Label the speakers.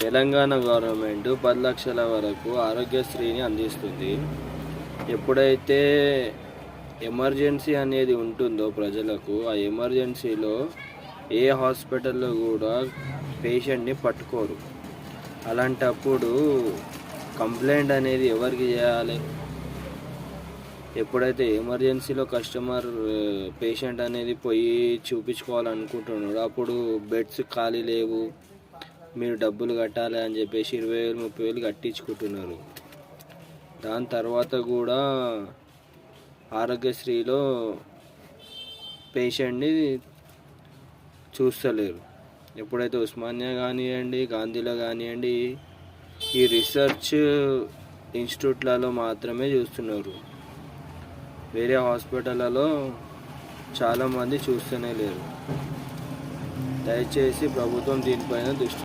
Speaker 1: Telangana government 10 లక్షల వరకు ఆరోగ్యశ్రీని అందిస్తుంది. ఎప్పుడైతే ఎమర్జెన్సీ అనేది ఉంటుందో ప్రజలకు, ఆ ఎమర్జెన్సీలో ఏ హాస్పిటల్లో కూడా పేషెంట్ని పట్టుకోరు. అలాంటప్పుడు కంప్లైంట్ అనేది ఎవరికి చేయాలి? ఎప్పుడైతే ఎమర్జెన్సీలో పేషెంట్ అనేది పోయి చూపించుకోవాలనుకుంటున్నాడు, అప్పుడు బెడ్స్ ఖాళీ లేవు, మీరు డబ్బులు కట్టాలి అని చెప్పేసి 20,000 30,000 కట్టించుకుంటున్నారు. దాని తర్వాత కూడా ఆరోగ్యశ్రీలో పేషెంట్ని చూస్తలేరు. ఎప్పుడైతే ఉస్మానియా కానివ్వండి, గాంధీలో కానివ్వండి, ఈ రీసెర్చ్ ఇన్స్టిట్యూట్లలో మాత్రమే చూస్తున్నారు. వేరే హాస్పిటళ్ళలో చాలామంది చూస్తూనే లేరు. దయచేసి ప్రభుత్వం దీనిపైన దృష్టి